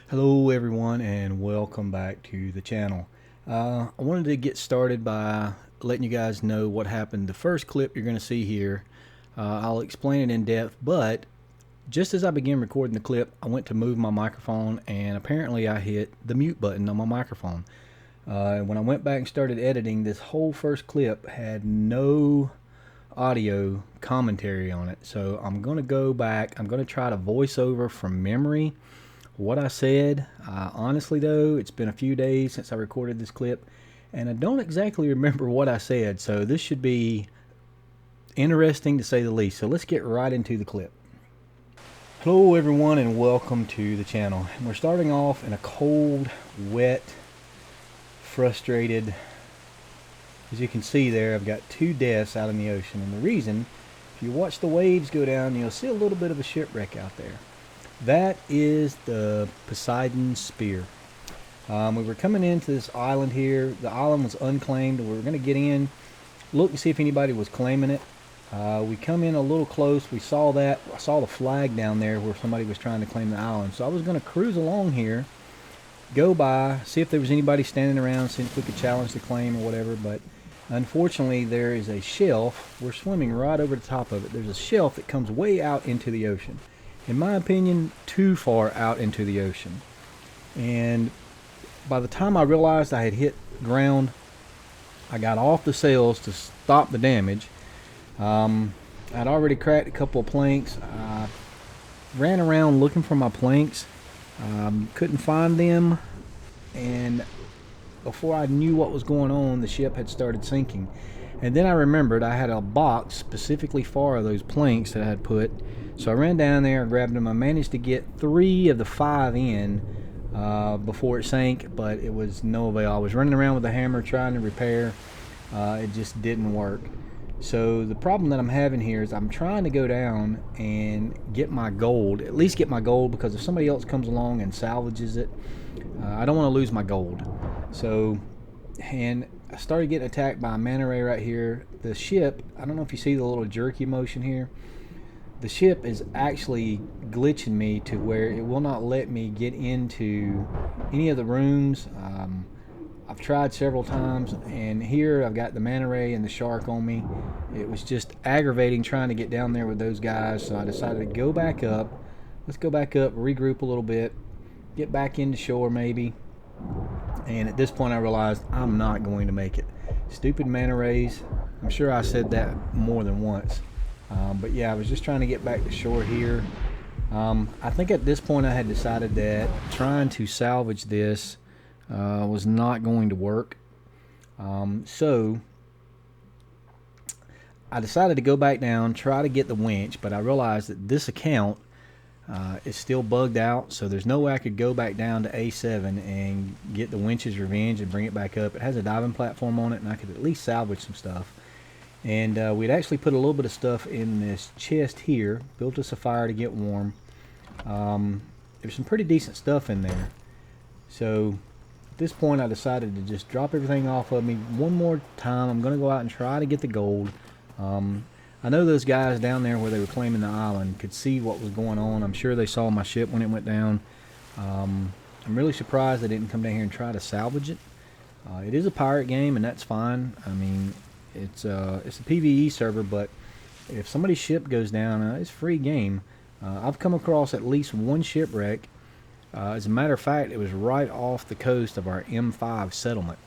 Hello everyone and welcome back to the channel. I wanted to get started by letting you guys know what happened. The first clip you're going to see here, I'll explain it in depth, but just as I began recording the clip, I went to move my microphone and apparently I hit the mute button on my microphone. When I went back and started editing, this whole first clip had no audio commentary on it. So I'm going to go back, I'm going to try to voice over from memory what I said. Honestly though, it's been a few days since I recorded this clip and I don't exactly remember what I said, so this should be interesting to say the least. So let's get right into the clip. Hello everyone and welcome to the channel. We're starting off in a cold, wet, frustrated, as you can see there, I've got 2 deaths out in the ocean, and the reason, if you watch the waves go down, you'll see a little bit of a shipwreck out there. That is the Poseidon Spear. We were coming into this island here. The island was unclaimed. We were going to get in, look and see if anybody was claiming it. We come in a little close. We saw that. I saw the flag down there where somebody was trying to claim the island. So I was going to cruise along here, go by, see if there was anybody standing around, see if we could challenge the claim or whatever. But unfortunately, there is a shelf. We're swimming right over the top of it. There's a shelf that comes way out into the ocean. In my opinion, too far out into the ocean. And by the time I realized I had hit ground, I got off the sails to stop the damage. I'd already cracked a couple of planks. I ran around looking for my planks, couldn't find them, and before I knew what was going on, the ship had started sinking. And then I remembered I had a box specifically for those planks that I had put. So I ran down there and grabbed them. I managed to get 3 of the 5 in before it sank, but it was no avail. I was running around with a hammer trying to repair. It just didn't work. So the problem that I'm having here is I'm trying to go down and get my gold, at least get my gold, because if somebody else comes along and salvages it, I don't want to lose my gold. So, and I started getting attacked by a manta ray right here. The ship, I don't know if you see the little jerky motion here. The ship is actually glitching me to where it will not let me get into any of the rooms. I've tried several times, and here I've got the manta ray and the shark on me. It was just aggravating trying to get down there with those guys, so I decided to go back up. Let's go back up, regroup a little bit, get back into shore maybe. And at this point I realized I'm not going to make it. Stupid manta rays. I'm sure I said that more than once. But yeah, I was just trying to get back to shore here. I think at this point I had decided that trying to salvage this was not going to work. So I decided to go back down, try to get the winch, but I realized that this account is still bugged out, so there's no way I could go back down to A7 and get the winch's revenge and bring it back up. It has a diving platform on it, and I could at least salvage some stuff. And we'd actually put a little bit of stuff in this chest here, built us a fire to get warm. There's some pretty decent stuff in there. So at this point I decided to just drop everything off of me one more time. I'm going to go out and try to get the gold. I know those guys down there where they were claiming the island could see what was going on. I'm sure they saw my ship when it went down. I'm really surprised they didn't come down here and try to salvage it. It is a pirate game, and that's fine. I mean, it's a PvE server, but if somebody's ship goes down, it's free game. I've come across at least one shipwreck. As a matter of fact, it was right off the coast of our M5 settlement.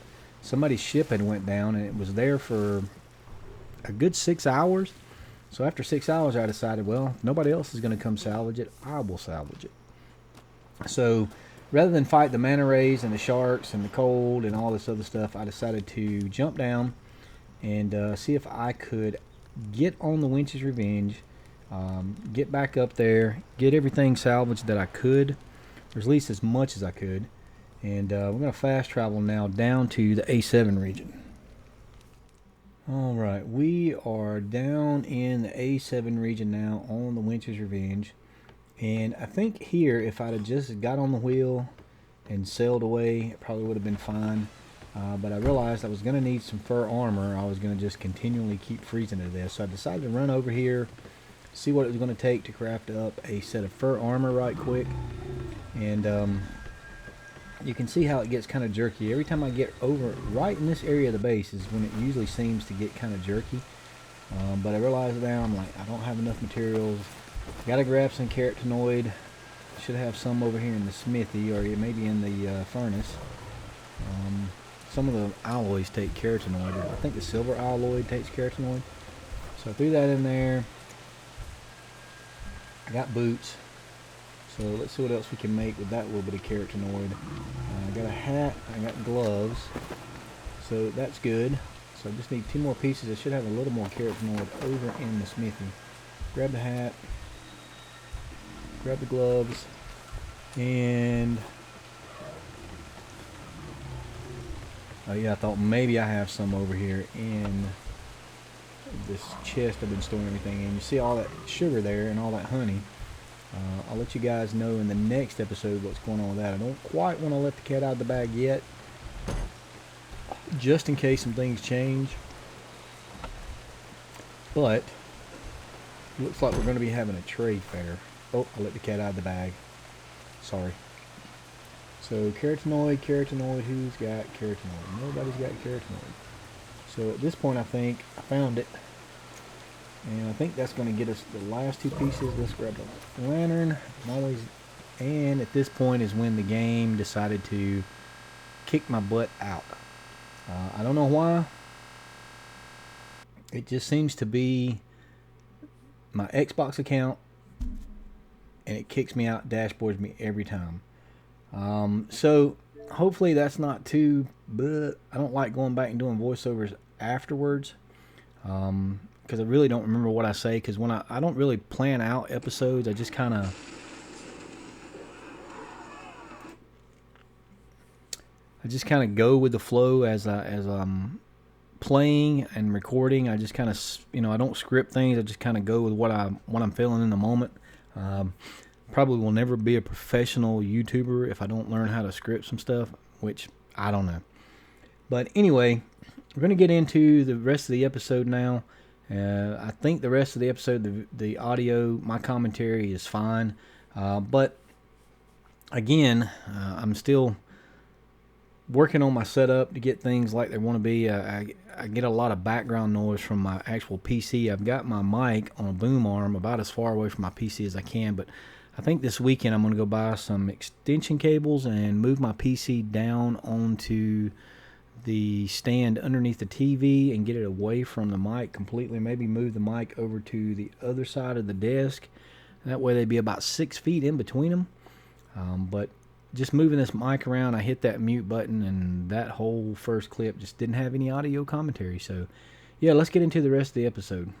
Somebody's ship had went down, and it was there for a good 6 hours. So after 6 hours, I decided, well, if nobody else is going to come salvage it, I will salvage it. So rather than fight the manta rays and the sharks and the cold and all this other stuff, I decided to jump down and see if I could get on the winch's revenge, get back up there, get everything salvaged that I could, or at least as much as I could. And we're going to fast travel now down to the A7 region. Alright, we are down in the A7 region now on the winch's revenge. And I think here, if I'd have just got on the wheel and sailed away, it probably would have been fine. But I realized I was going to need some fur armor. I was going to just continually keep freezing to death. So I decided to run over here, see what it was going to take to craft up a set of fur armor right quick. And you can see how it gets kind of jerky. Every time I get over right in this area of the base is when it usually seems to get kind of jerky. But I realized now, I'm like, I don't have enough materials. Gotta grab some carotenoid. Should have some over here in the smithy, or maybe in the furnace. Some of the alloys take carotenoid. I think the silver alloy takes carotenoid. So I threw that in there. I got boots. So let's see what else we can make with that little bit of carotenoid. I got a hat. I got gloves. So that's good. So I just need 2 more pieces. I should have a little more carotenoid over in the smithy. Grab the hat. Grab the gloves. And oh yeah, I thought maybe I have some over here in this chest I've been storing everything in. You see all that sugar there and all that honey. I'll let you guys know in the next episode what's going on with that. I don't quite want to let the cat out of the bag yet, just in case some things change. But looks like we're going to be having a trade fair. Oh, I let the cat out of the bag. Sorry. So carotenoid. Who's got carotenoid? Nobody's got carotenoid. So at this point, I think I found it. And I think that's going to get us the last 2 pieces. Let's grab the lantern. And at this point is when the game decided to kick my butt out. I don't know why. It just seems to be my Xbox account, and it kicks me out, dashboards me every time. So hopefully that's not too, but I don't like going back and doing voiceovers afterwards. Because I really don't remember what I say, because when I don't really plan out episodes. I just kind of go with the flow as I'm playing and recording. I just kind of, I don't script things. I just kind of go with what I'm feeling in the moment. Probably will never be a professional YouTuber if I don't learn how to script some stuff, which I don't know. But anyway, we're going to get into the rest of the episode now. I think the rest of the episode, the audio, my commentary is fine. But again, I'm still working on my setup to get things like they want to be. I get a lot of background noise from my actual PC. I've got my mic on a boom arm about as far away from my PC as I can, but I think this weekend I'm going to go buy some extension cables and move my PC down onto the stand underneath the TV and get it away from the mic completely. Maybe move the mic over to the other side of the desk. That way they'd be about 6 feet in between them. But just moving this mic around, I hit that mute button, and that whole first clip just didn't have any audio commentary. So yeah, let's get into the rest of the episode.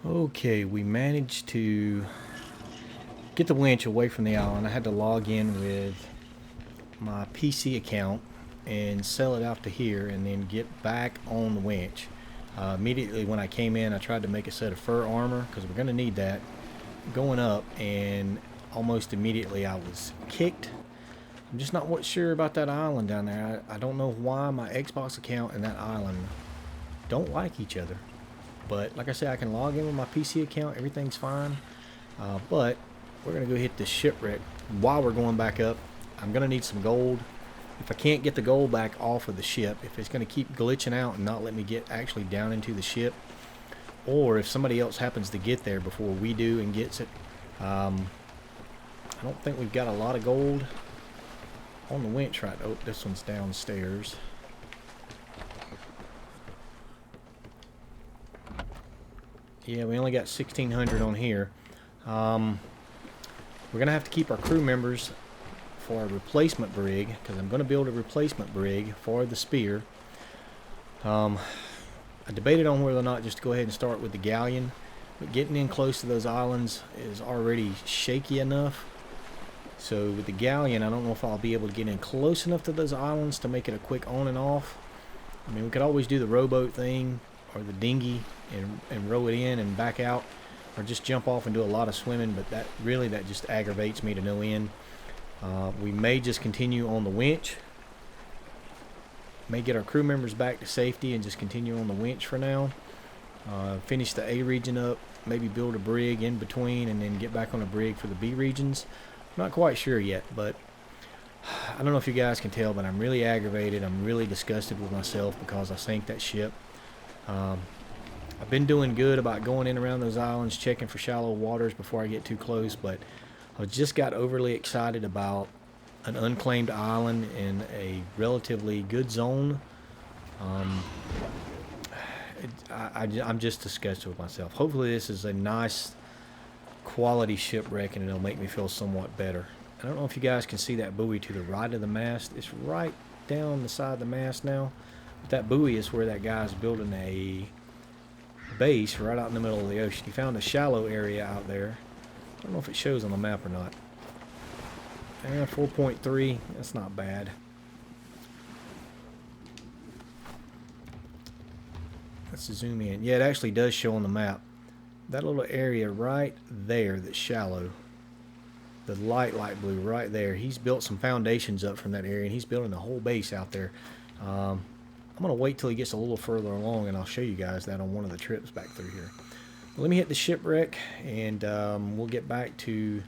Okay, we managed to get the winch away from the island. I had to log in with my PC account and sell it out to here, and then get back on the winch. Immediately when I came in, I tried to make a set of fur armor, because we're going to need that going up, and almost immediately I was kicked. I'm just not sure about that island down there. I don't know why my Xbox account and that island don't like each other. But like I said, I can log in with my PC account. Everything's fine. But we're going to go hit the shipwreck while we're going back up. I'm going to need some gold. If I can't get the gold back off of the ship, if it's going to keep glitching out and not let me get actually down into the ship, or if somebody else happens to get there before we do and gets it, I don't think we've got a lot of gold on the winch right. Oh, this one's downstairs. Yeah, we only got 1,600 on here. We're going to have to keep our crew members for a replacement brig, because I'm going to build a replacement brig for the spear. I debated on whether or not just to go ahead and start with the galleon, but getting in close to those islands is already shaky enough. So with the galleon, I don't know if I'll be able to get in close enough to those islands to make it a quick on and off. I mean, we could always do the rowboat thing or the dinghy and row it in and back out, or just jump off and do a lot of swimming, but that just aggravates me to no end. We may just continue on the winch, may get our crew members back to safety and just continue on the winch for now. Finish the A region up, maybe build a brig in between, and then get back on a brig for the B regions. Not quite sure yet, but I don't know if you guys can tell, but I'm really aggravated. I'm really disgusted with myself because I sank that ship. I've been doing good about going in around those islands, checking for shallow waters before I get too close, but I just got overly excited about an unclaimed island in a relatively good zone. I'm just disgusted with myself. Hopefully this is a nice quality shipwreck and it'll make me feel somewhat better. I don't know if you guys can see that buoy to the right of the mast. It's right down the side of the mast now. But that buoy is where that guy's building a base right out in the middle of the ocean. He found a shallow area out there. I don't know if it shows on the map or not. 4.3, that's not bad. Let's zoom in. Yeah, it actually does show on the map. That little area right there that's shallow, the light blue right there, he's built some foundations up from that area and he's building a whole base out there. I'm going to wait till he gets a little further along and I'll show you guys that on one of the trips back through here. But let me hit the shipwreck and we'll get back to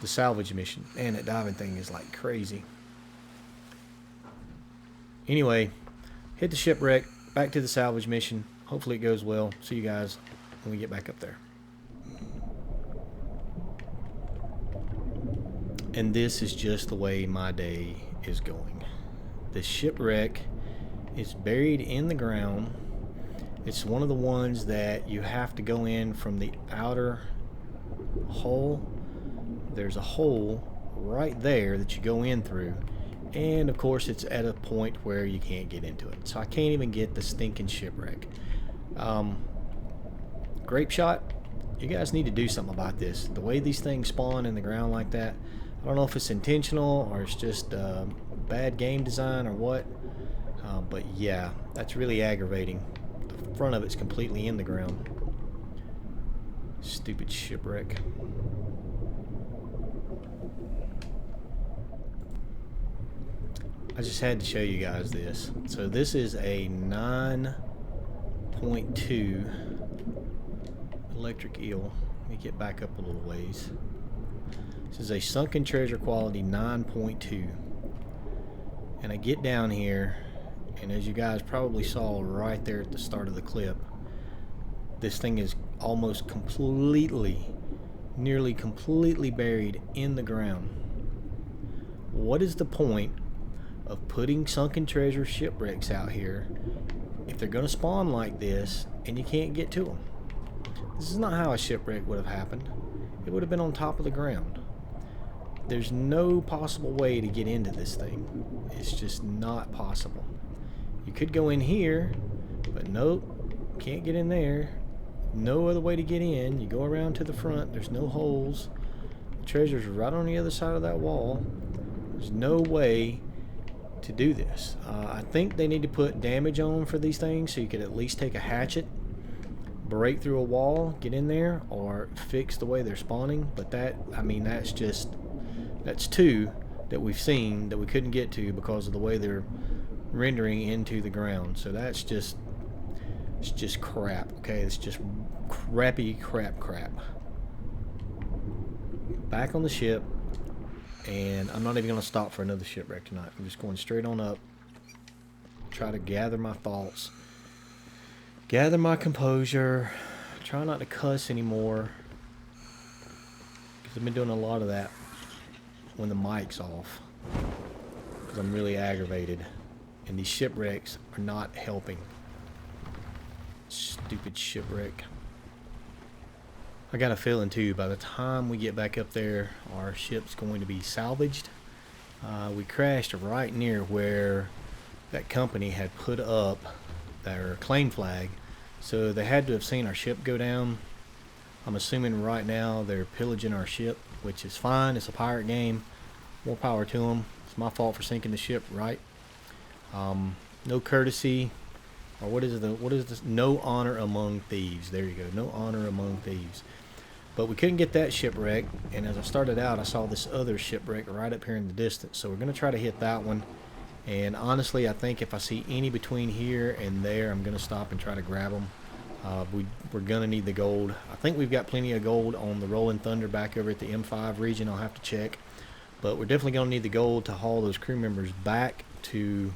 the salvage mission. Man, that diving thing is like crazy. Anyway, hit the shipwreck, back to the salvage mission. Hopefully it goes well. See you guys when we get back up there. And this is just the way my day is going. The shipwreck is buried in the ground. It's one of the ones that you have to go in from the outer hull. There's a hole right there that you go in through. And of course it's at a point where you can't get into it. So I can't even get the stinking shipwreck. Grape shot, you guys need to do something about this. The way these things spawn in the ground like that, I don't know if it's intentional or it's just bad game design or what. But yeah, that's really aggravating. The front of it's completely in the ground. Stupid shipwreck. I just had to show you guys this. So this is a 9.2 electric eel. Let me get back up a little ways. This is a sunken treasure quality 9.2. And I get down here, and as you guys probably saw right there at the start of the clip, this thing is almost completely, nearly completely buried in the ground. What is the point of putting sunken treasure shipwrecks out here if they're going to spawn like this and you can't get to them? This is not how a shipwreck would have happened. It would have been on top of the ground. There's no possible way to get into this thing. It's just not possible. You could go in here, but nope, can't get in there. No other way to get in. You go around to the front, there's no holes. The treasure's right on the other side of that wall. There's no way to do this. I think they need to put damage on for these things so you could at least take a hatchet, break through a wall, get in there, or fix the way they're spawning. But that, I mean, that's two that we've seen that we couldn't get to because of the way they're rendering into the ground. So that's just, it's just crap. Okay, it's just crappy crap. Back on the ship. And I'm not even going to stop for another shipwreck tonight. I'm just going straight on up. Try to gather my thoughts. Gather my composure. Try not to cuss anymore. Because I've been doing a lot of that when the mic's off. Because I'm really aggravated. And these shipwrecks are not helping. Stupid shipwreck. I got a feeling too, by the time we get back up there, our ship's going to be salvaged. We crashed right near where that company had put up their claim flag, so they had to have seen our ship go down. I'm assuming right now they're pillaging our ship, which is fine. It's a pirate game. More power to them. It's my fault for sinking the ship, right? No courtesy, or what is this? No honor among thieves. There you go. No honor among thieves. But we couldn't get that shipwreck, and as I started out, I saw this other shipwreck right up here in the distance. So we're going to try to hit that one. And honestly, I think if I see any between here and there, I'm going to stop and try to grab them. We're going to need the gold. I think we've got plenty of gold on the Rolling Thunder back over at the M5 region. I'll have to check. But we're definitely going to need the gold to haul those crew members back to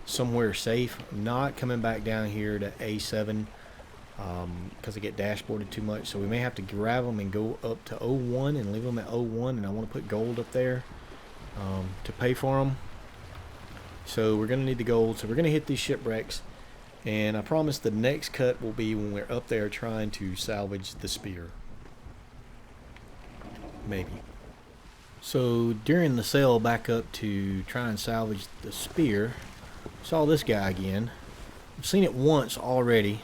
somewhere safe. I'm not coming back down here to A7 because I get dashboarded too much. So we may have to grab them and go up to O1 and leave them at O1. And I want to put gold up there to pay for them. So we're going to need the gold. So we're going to hit these shipwrecks. And I promise the next cut will be when we're up there trying to salvage the spear. Maybe. So during the sail back up to try and salvage the spear, saw this guy again. I've seen it once already,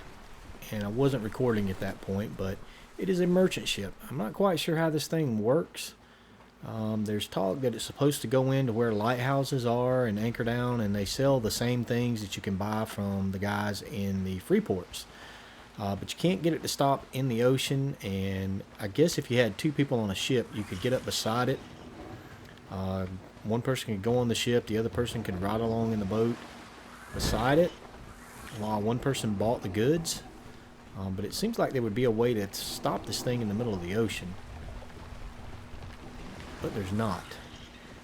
and I wasn't recording at that point, but it is a merchant ship. I'm not quite sure how this thing works. There's talk that it's supposed to go into where lighthouses are and anchor down, and they sell the same things that you can buy from the guys in the free ports. But you can't get it to stop in the ocean, and I guess if you had two people on a ship, you could get up beside it. One person could go on the ship, the other person could ride along in the boat beside it while one person bought the goods. But it seems like there would be a way to stop this thing in the middle of the ocean. But there's not.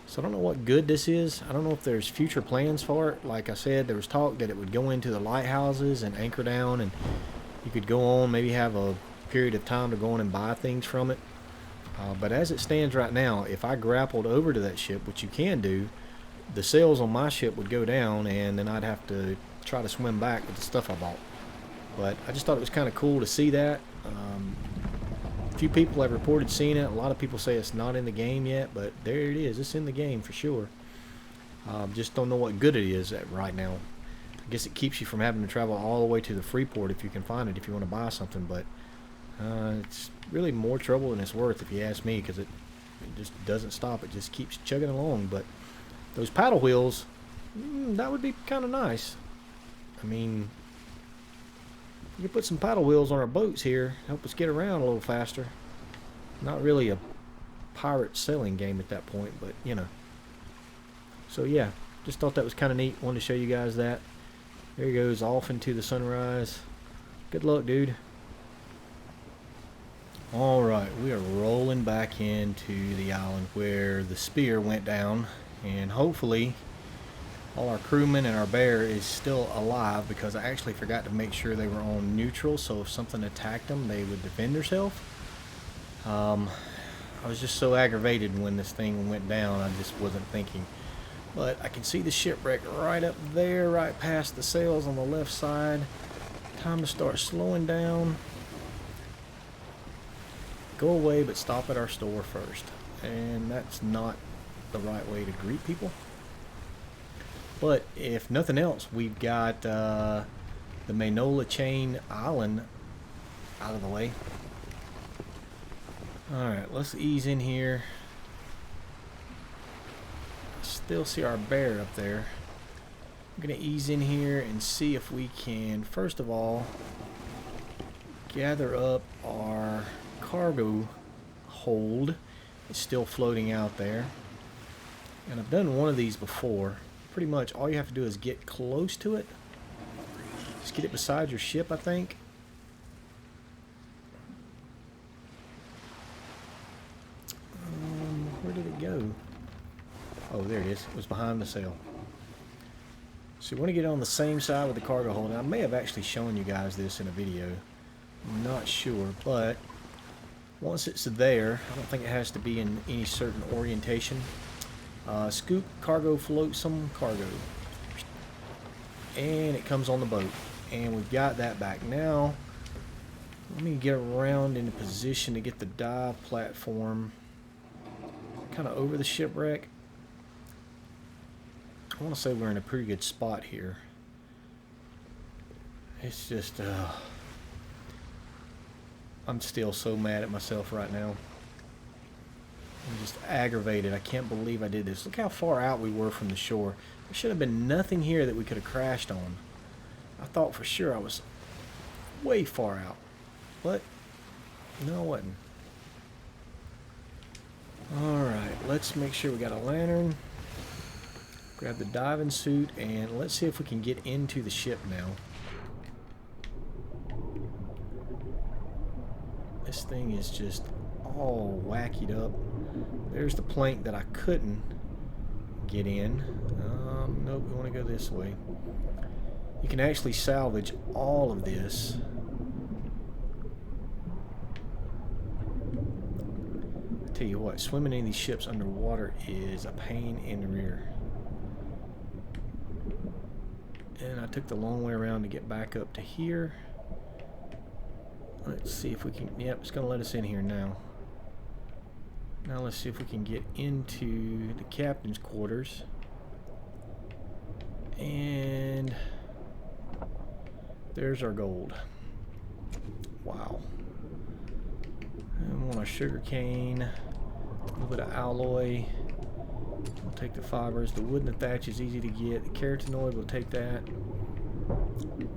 So I don't know what good this is. I don't know if there's future plans for it. Like I said, there was talk that it would go into the lighthouses and anchor down, and you could go on, maybe have a period of time to go on and buy things from it. But as it stands right now, if I grappled over to that ship, which you can do, the sails on my ship would go down, and then I'd have to try to swim back with the stuff I bought. But I just thought it was kind of cool to see that. A few people have reported seeing it. A lot of people say it's not in the game yet, but there it is. It's in the game for sure. Just don't know what good it is at right now. I guess it keeps you from having to travel all the way to the free port if you can find it, if you want to buy something. But it's really more trouble than it's worth, if you ask me, because it just doesn't stop. It just keeps chugging along. But those paddle wheels, that would be kind of nice. I mean, we could put some paddle wheels on our boats here, help us get around a little faster. Not really a pirate sailing game at that point, but you know. So yeah, just thought that was kind of neat. Wanted to show you guys that. There he goes off into the sunrise. Good luck, dude. Alright, we are rolling back into the island where the spear went down, and hopefully all our crewmen and our bear is still alive, because I actually forgot to make sure they were on neutral, so if something attacked them they would defend themselves. I was just so aggravated when this thing went down, I just wasn't thinking. But I can see the shipwreck right up there, right past the sails on the left side. Time to start slowing down. Go away, but stop at our store first. And that's not the right way to greet people. But if nothing else, we've got the Manola Chain Island out of the way. Alright, let's ease in here. Still see our bear up there. I'm going to ease in here and see if we can, first of all, gather up our cargo hold. It's still floating out there. And I've done one of these before. Pretty much all you have to do is get close to it. Just get it beside your ship, I think. Where did it go? Oh, there it is. It was behind the sail. So you want to get on the same side with the cargo hold. Now, I may have actually shown you guys this in a video. I'm not sure, but once it's there, I don't think it has to be in any certain orientation. Scoop, cargo, float some cargo. And it comes on the boat. And we've got that back. Now, let me get around in a position to get the dive platform kind of over the shipwreck. I want to say we're in a pretty good spot here. It's just, I'm still so mad at myself right now. I'm just aggravated. I can't believe I did this. Look how far out we were from the shore. There should have been nothing here that we could have crashed on. I thought for sure I was way far out. But, no, I wasn't. Alright, let's make sure we got a lantern. Grab the diving suit, and let's see if we can get into the ship now. This thing is just all wackied up. There's the plank that I couldn't get in. Nope, we want to go this way. You can actually salvage all of this. I tell you what, swimming in these ships underwater is a pain in the rear. And I took the long way around to get back up to here. Let's see if we can... Yep, it's going to let us in here now. Now let's see if we can get into the captain's quarters. And there's our gold. Wow. And we want our sugar cane, a little bit of alloy. We'll take the fibers. The wood and the thatch is easy to get. The carotenoid, we'll take that.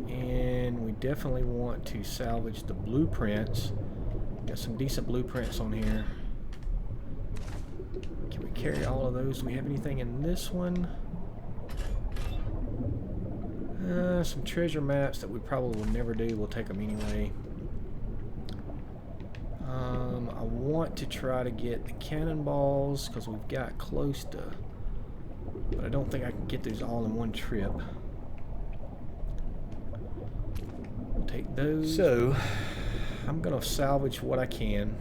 And we definitely want to salvage the blueprints. Got some decent blueprints on here. Can we carry all of those? Do we have anything in this one? Some treasure maps that we probably will never do. We'll take them anyway. I want to try to get the cannonballs because we've got close to, but I don't think I can get those all in one trip. We'll take those. So I'm gonna salvage what I can.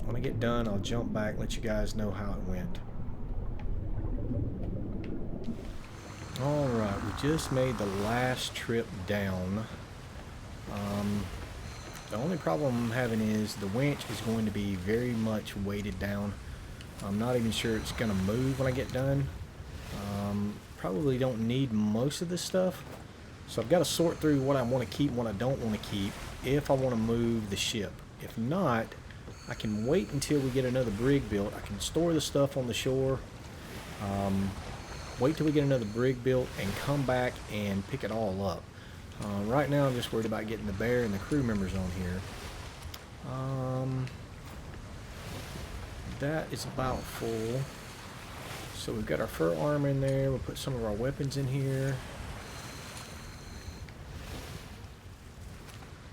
When I get done, I'll jump back and let you guys know how it went. Alright, we just made the last trip down. The only problem I'm having is the winch is going to be very much weighted down. I'm not even sure it's going to move when I get done. Probably don't need most of this stuff. So I've got to sort through what I want to keep and what I don't want to keep if I want to move the ship. If not, I can wait until we get another brig built. I can store the stuff on the shore. Wait till we get another brig built and come back and pick it all up. Right now I'm just worried about getting the bear and the crew members on here. That is about full. So we've got our fur armor in there. We'll put some of our weapons in here.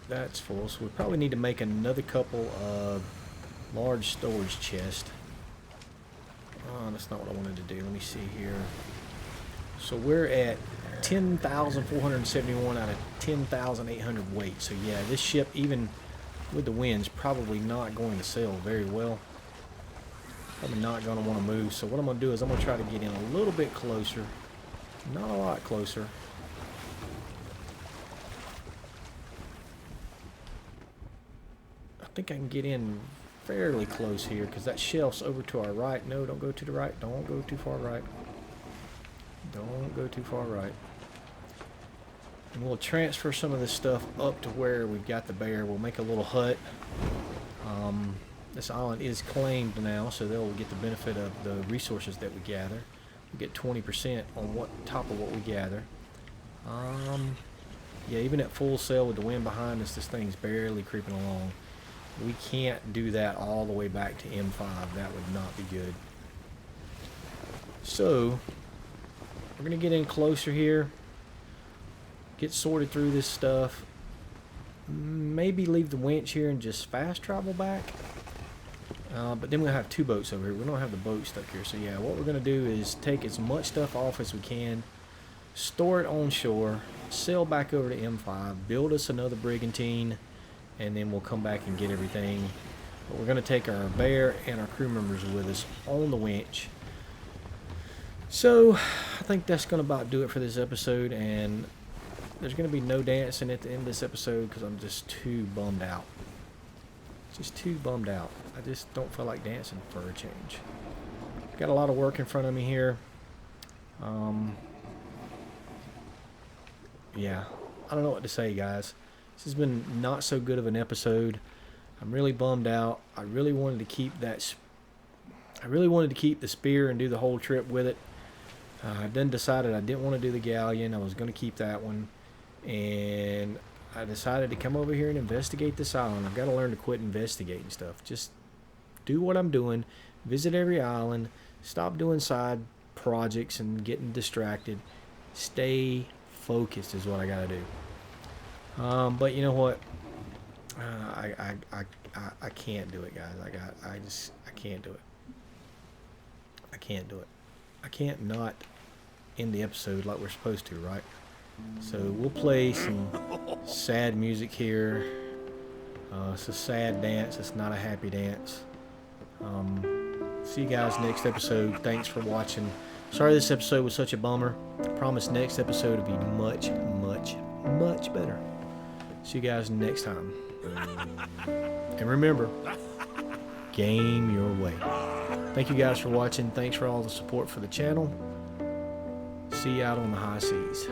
That's full. So we probably need to make another couple of large storage chests. That's not what I wanted to do. Let me see here. So we're at 10,471 out of 10,800 weight. So yeah, this ship, even with the winds, probably not going to sail very well. Probably not going to want to move. So what I'm going to do is I'm going to try to get in a little bit closer. Not a lot closer. I think I can get in fairly close here because that shelf's over to our right. No, don't go to the right. Don't go too far right. Don't go too far right. And we'll transfer some of this stuff up to where we've got the bear. We'll make a little hut. This island is claimed now, so they'll get the benefit of the resources that we gather. We get 20% on top of what we gather. Yeah, even at full sail with the wind behind us, this thing's barely creeping along. We can't do that all the way back to M5. That would not be good. So we're going to get in closer here, get sorted through this stuff, maybe leave the winch here and just fast travel back. But then we'll have two boats over here. We don't have the boat stuck here. So yeah, what we're going to do is take as much stuff off as we can, store it on shore, sail back over to M5, build us another brigantine, and then we'll come back and get everything. But we're going to take our bear and our crew members with us on the winch. So I think that's going to about do it for this episode, and there's going to be no dancing at the end of this episode because I'm just too bummed out. Just too bummed out. I just don't feel like dancing for a change. Got a lot of work in front of me here. Yeah, I don't know what to say, guys. This has been not so good of an episode. I'm really bummed out. I really wanted to keep that. I really wanted to keep the spear and do the whole trip with it. I then decided I didn't want to do the galleon. I was going to keep that one, and I decided to come over here and investigate this island. I've got to learn to quit investigating stuff. Just do what I'm doing. Visit every island. Stop doing side projects and getting distracted. Stay focused is what I got to do. But you know what? I can't do it, guys. I can't do it. I can't do it. I can't not end the episode like we're supposed to, right? So we'll play some sad music here. It's a sad dance. It's not a happy dance. See you guys next episode. Thanks for watching. Sorry this episode was such a bummer. I promise next episode will be much, much, much better. See you guys next time. And remember, game your way. Thank you guys for watching. Thanks for all the support for the channel. See you out on the high seas.